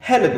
Hello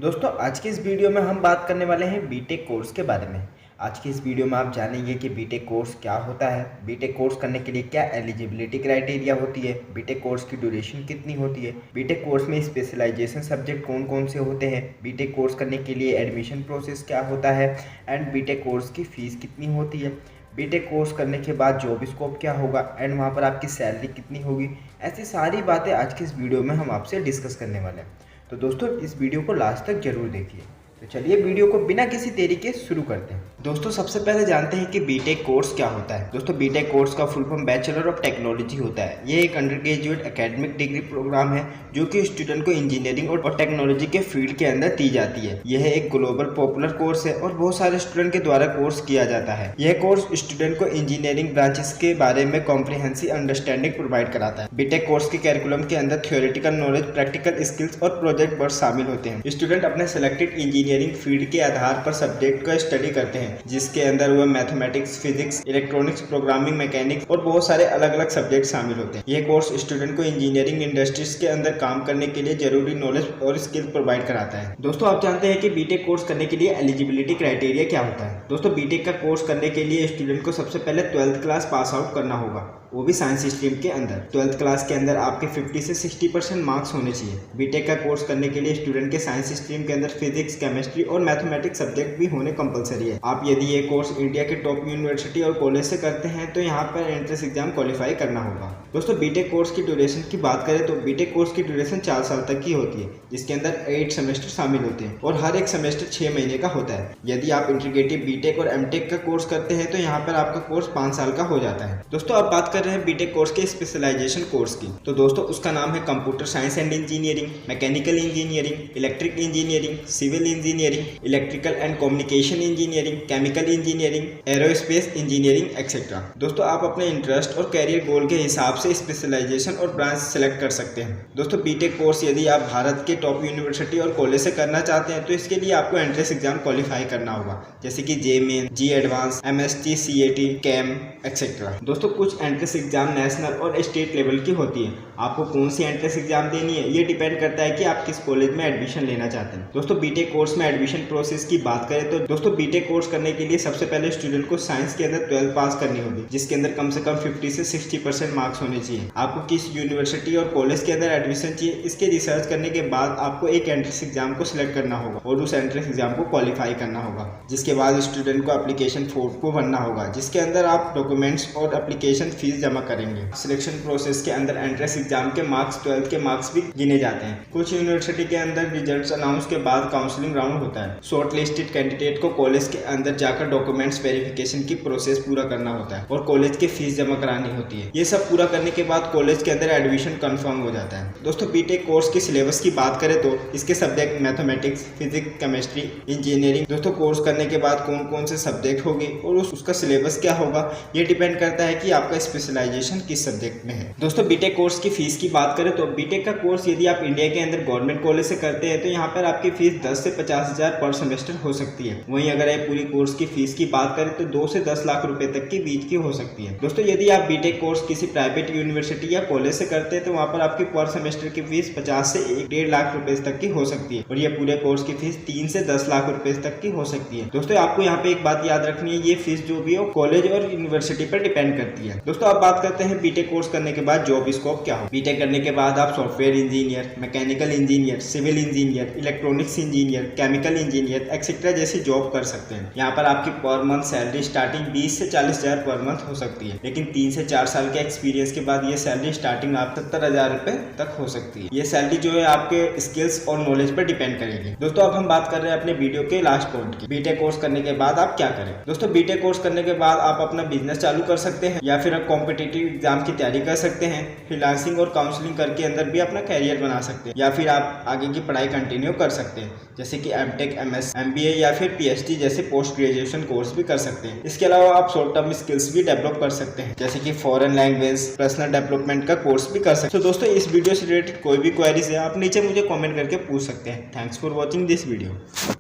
दोस्तों आज की इस वीडियो में हम बात करने वाले हैं बीटेक कोर्स के बारे में। आज की इस वीडियो में आप जानेंगे कि बीटेक कोर्स क्या होता है, बीटेक कोर्स करने के लिए क्या एलिजिबिलिटी क्राइटेरिया होती है, बीटेक कोर्स की ड्यूरेशन कितनी होती है, बीटेक कोर्स में स्पेशलाइजेशन सब्जेक्ट कौन कौन से होते हैं, बीटेक कोर्स करने के लिए एडमिशन प्रोसेस क्या होता है एंड बीटेक कोर्स की फ़ीस कितनी होती है, बीटेक कोर्स करने के बाद जॉब स्कोप क्या होगा एंड वहाँ पर आपकी सैलरी कितनी होगी। ऐसी सारी बातें आज की इस वीडियो में हम आपसे डिस्कस करने वाले हैं। तो दोस्तों इस वीडियो को लास्ट तक जरूर देखिए। तो चलिए वीडियो को बिना किसी देरी के शुरू करते हैं। दोस्तों सबसे पहले जानते हैं कि बीटेक कोर्स क्या होता है। दोस्तों बीटेक कोर्स का full form bachelor of technology होता है। ये एक undergraduate academic degree program है जो कि स्टूडेंट को इंजीनियरिंग और टेक्नोलॉजी के फील्ड के अंदर दी जाती है। यह एक ग्लोबल पॉपुलर कोर्स है और बहुत सारे स्टूडेंट के द्वारा कोर्स किया जाता है। यह कोर्स स्टूडेंट को इंजीनियरिंग ब्रांचेस के बारे में कॉम्प्रिहेंसिव अंडरस्टैंडिंग प्रोवाइड कराता है। बीटेक कोर्स के कैरिकुलम के अंदर थ्योरेटिकल नॉलेज, प्रैक्टिकल स्किल्स और प्रोजेक्ट वर्क शामिल होते हैं। स्टूडेंट अपने सेलेक्टेड इंजीनियरिंग फील्ड के आधार पर सब्जेक्ट का स्टडी करते हैं, जिसके अंदर वह mathematics, physics, electronics, programming, mechanics और बहुत सारे अलग अलग सब्जेक्ट शामिल होते हैं। यह कोर्स स्टूडेंट को इंजीनियरिंग इंडस्ट्रीज के अंदर काम करने के लिए जरूरी नॉलेज और स्किल प्रोवाइड कराता है। दोस्तों आप जानते हैं कि बीटेक कोर्स करने के लिए एलिजिबिलिटी क्राइटेरिया क्या होता है। दोस्तों बीटेक का कोर्स करने के लिए स्टूडेंट को सबसे पहले 12th क्लास पास आउट करना होगा, वो भी साइंस स्ट्रीम के अंदर। 12th क्लास के अंदर आपके 50 से 60% मार्क्स होने चाहिए। बीटेक का कोर्स करने के लिए स्टूडेंट के साइंस स्ट्रीम के अंदर फिजिक्स, केमिस्ट्री और मैथमेटिक्स सब्जेक्ट भी होने कंपलसरी है। आप यदि ये कोर्स इंडिया के टॉप यूनिवर्सिटी और कॉलेज से करते हैं तो यहाँ पर एंट्रेंस एग्जाम क्वालिफाई करना होगा। दोस्तों बीटेक कोर्स की ड्यूरेशन की बात करें तो बीटेक कोर्स की ड्यूरेशन 4 साल तक की होती है, जिसके अंदर 8 सेमेस्टर शामिल होते हैं और हर एक सेमेस्टर 6 महीने का होता है। यदि आप इंटीग्रेटेड बीटेक और एमटेक का कोर्स करते हैं तो यहाँ पर आपका कोर्स 5 साल का हो जाता है। दोस्तों आप बात कर रहे हैं बीटेक कोर्स के स्पेशलाइजेशन कोर्स की, तो दोस्तों उसका नाम है computer science and engineering, mechanical engineering, electric engineering, civil engineering, electrical and communication engineering, chemical engineering, aerospace engineering etcetera. दोस्तों आप अपने इंटरेस्ट और कैरियर गोल के हिसाब से स्पेशलाइजेशन और ब्रांच सेलेक्ट कर सकते हैं। दोस्तों बीटेक कोर्स यदि आप भारत के टॉप यूनिवर्सिटी और कॉलेज से करना चाहते हैं तो इसके लिए आपको एंट्रेंस एग्जाम क्वालिफाई करना होगा, जैसे कि JEE main, JEE advance, MST, CAT, cam etcetera. दोस्तों कुछ एंट्रेंस एग्जाम नेशनल और स्टेट लेवल की होती है। आपको कौन सी एंट्रेंस एग्जाम देनी है ये डिपेंड करता है कि आप किस कॉलेज में एडमिशन लेना चाहते हैं। दोस्तों बीटेक कोर्स में एडमिशन प्रोसेस की बात करें तो दोस्तों बीटेक कोर्स करने के लिए सबसे पहले स्टूडेंट को साइंस के अंदर 12th पास करनी होगी, जिसके अंदर कम से कम 50 से 60% मार्क्स होने चाहिए। आपको किस यूनिवर्सिटी और कॉलेज के अंदर एडमिशन चाहिए इसके रिसर्च करने के बाद आपको एक एंट्रेंस एग्जाम को सिलेक्ट करना होगा और उस एंट्रेंस एग्जाम को क्वालिफाई करना होगा। जिसके बाद स्टूडेंट को एप्लीकेशन फॉर्म को भरना होगा, जिसके अंदर आप डॉक्यूमेंट्स और एप्लीकेशन फीस जमा करेंगे। सिलेक्शन प्रोसेस के अंदर एंट्रेंस एग्जाम के मार्क्स, 12th के मार्क्स भी गिने जाते हैं। कुछ यूनिवर्सिटी के अंदर रिजल्ट्स अनाउंस के बाद काउंसलिंग राउंड होता है। शॉर्ट लिस्टेड कैंडिडेट को कॉलेज के अंदर जाकर डॉक्यूमेंट्स वेरिफिकेशन की प्रोसेस पूरा करना होता है और कॉलेज की फीस जमा करानी होती है। ये सब पूरा करने के बाद कॉलेज के अंदर एडमिशन कंफर्म हो जाता है। दोस्तों बीटेक कोर्स के सिलेबस की बात करें तो इसके subject mathematics, physics, chemistry, engineering. दोस्तों कोर्स करने के बाद कौन कौन से सब्जेक्ट होंगे और उसका सिलेबस क्या होगा ये डिपेंड करता है कि आपका स्पेशलाइजेशन किस सब्जेक्ट में है। दोस्तों बीटेक कोर्स की फीस की बात करें तो बीटेक का कोर्स यदि आप इंडिया के अंदर गवर्नमेंट कॉलेज से करते हैं तो यहाँ पर आपकी फीस 10 से 50 हज़ार पर सेमेस्टर हो सकती है। वहीं अगर आप पूरी कोर्स की फीस की बात करें तो 2 से 10 लाख रुपए तक की बीच की हो सकती है। दोस्तों यदि आप बीटेक कोर्स किसी प्राइवेट यूनिवर्सिटी या कॉलेज से करते हैं तो वहाँ पर आपकी पर सेमेस्टर की फीस 50 से 1.5 लाख रुपए तक की हो सकती है और ये पूरे कोर्स की फीस 3 से 10 लाख रुपए तक की हो सकती है। दोस्तों आपको यहाँ पे एक बात याद रखनी है, ये फीस जो भी हो कॉलेज और यूनिवर्सिटी पर डिपेंड करती है। दोस्तों आप बात करते हैं बीटेक कोर्स करने के बाद जॉब स्कोप क्या हो। बीटेक करने के बाद आप software engineer, mechanical engineer, civil engineer, electronics engineer, chemical engineer etcetera जैसी जॉब कर सकते हैं। यहाँ पर आपकी पर मंथ सैलरी स्टार्टिंग 20 से 40 हज़ार पर मंथ हो सकती है, लेकिन 3 से 4 साल के एक्सपीरियंस के बाद ये सैलरी स्टार्टिंग आप 70 हज़ार रुपए तक हो सकती है। ये सैलरी जो है आपके स्किल्स और नॉलेज पर डिपेंड करेगी। दोस्तों अब हम बात कर रहे हैं अपने वीडियो के लास्ट पॉइंट की, बीटेक कोर्स करने के बाद आप क्या करें। दोस्तों बीटेक कोर्स करने के बाद आप अपना बिजनेस चालू कर सकते हैं या फिर आप कॉम्पिटिटिव एग्जाम की तैयारी कर सकते हैं। फ्रीलांसिंग और काउंसलिंग करके अंदर भी अपना कैरियर बना सकते हैं या फिर आप आगे की पढ़ाई कंटिन्यू कर सकते हैं, जैसे कि एमटेक, एमएस, एमबीए या फिर पीएचडी जैसे पोस्ट ग्रेजुएशन कोर्स भी कर सकते हैं। इसके अलावा आप शॉर्ट टर्म स्किल्स भी डेवलप कर सकते हैं, जैसे कि फॉरेन लैंग्वेज, पर्सनल डेवलपमेंट का कोर्स भी कर सकते हैं। तो दोस्तों इस वीडियो से रिलेटेड कोई भी क्वेरीज है आप नीचे मुझे कमेंट करके पूछ सकते हैं। Thanks for watching this video.